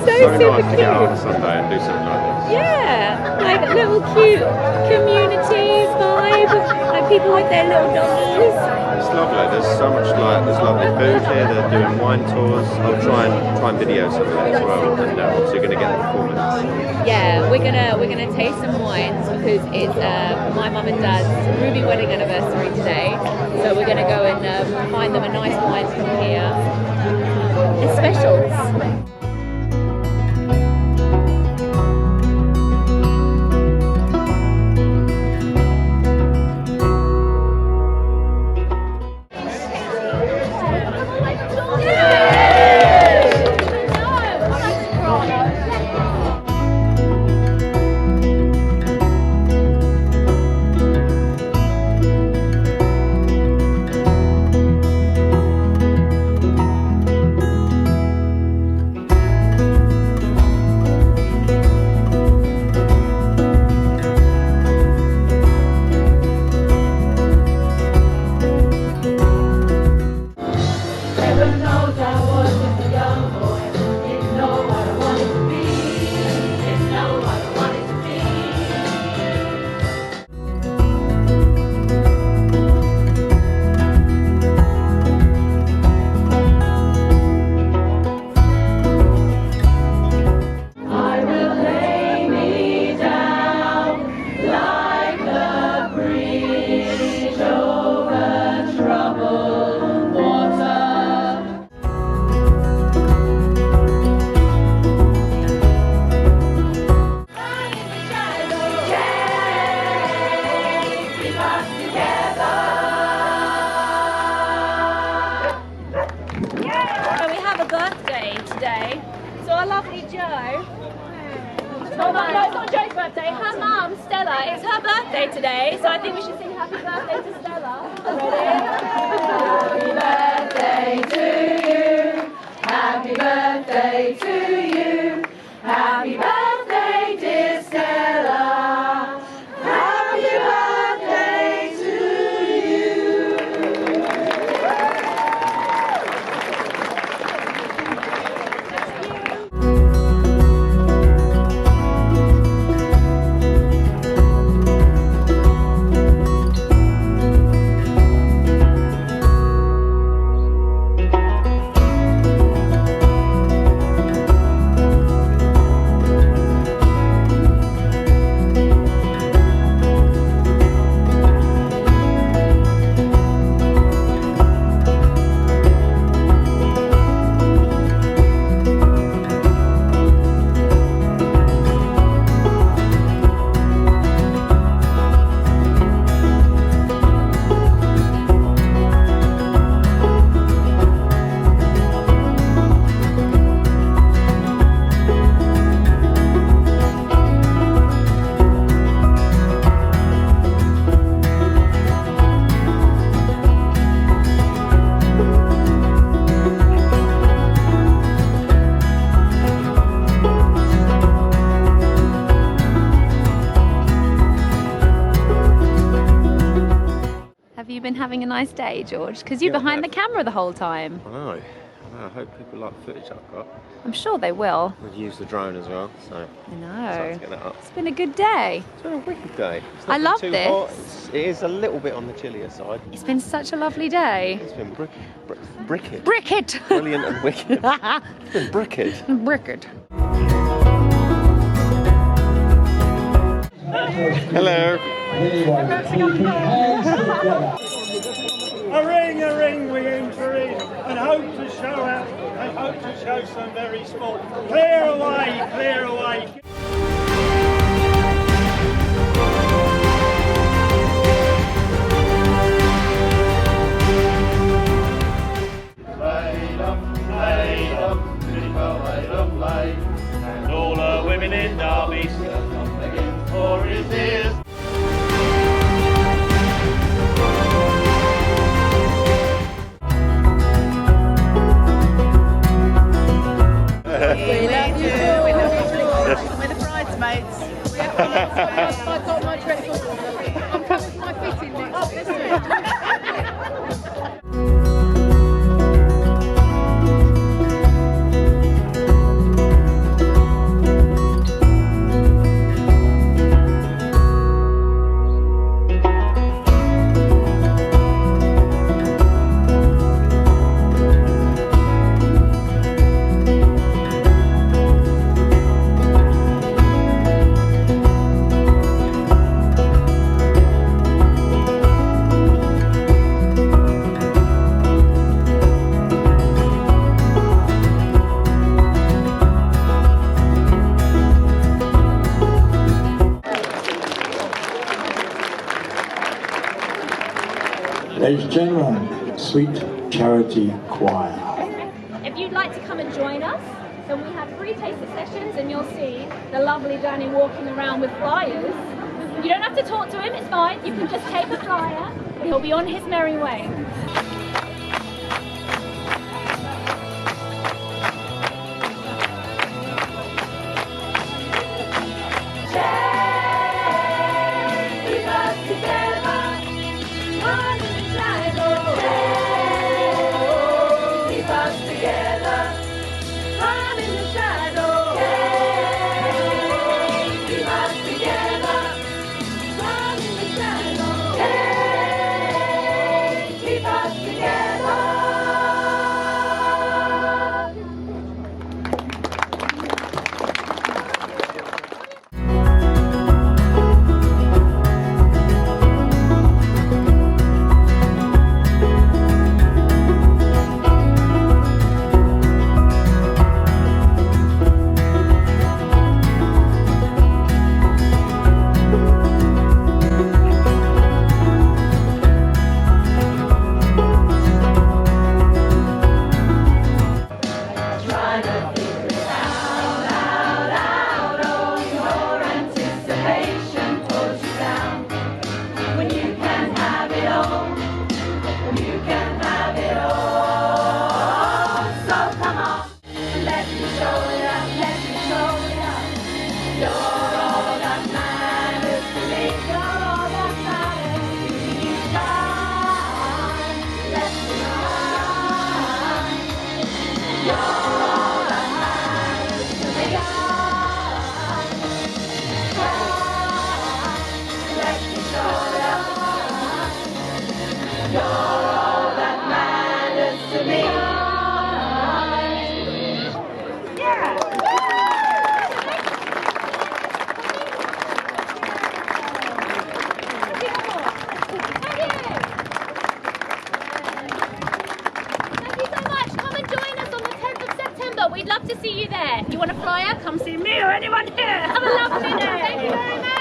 so super nice to cute. get out on a Sunday and do something like this. Yeah, like a little cute community vibe, like people with their little doggies. It's lovely. There's so much there's lovely food here. They're doing wine tours. I'll try and video some of it as well. And obviously going to get the performance. Yeah, we're gonna taste some wines because it's my mum and dad's ruby wedding anniversary today. So we're gonna go and find them a nice wine from here. It's specials. Her mum, Stella, it's her birthday today, so I think we should sing happy birthday to Stella. Ready? Happy birthday to you. Happy birthday to you. Happy birthday, dear Stella. Happy birthday to you. Been having a nice day, George? Because you're behind the camera the whole time. I know. I hope people like the footage I've got. I'm sure they will. We'll use the drone as well, so I know. to get that up. It's been a good day. It's been a wicked day. I love too this. Hot. It is a little bit on the chillier side. It's been such a lovely day. It's been bricked. Bricked. Brilliant and wicked. It's been bricked. Bricked. Hello. A ring we enter in, and hope to show some very sport. Clear away, clear away. And all the women in Derby begging for his ears. We love you. Southend Sweet Charity Choir. If you'd like to come and join us, then we have free taster sessions and you'll see the lovely Danny walking around with flyers. You don't have to talk to him, it's fine. You can just take a flyer. He'll be on his merry way. We'd love to see you there. If you want a flyer, come see me or anyone here. Have a lovely day. Thank you very much.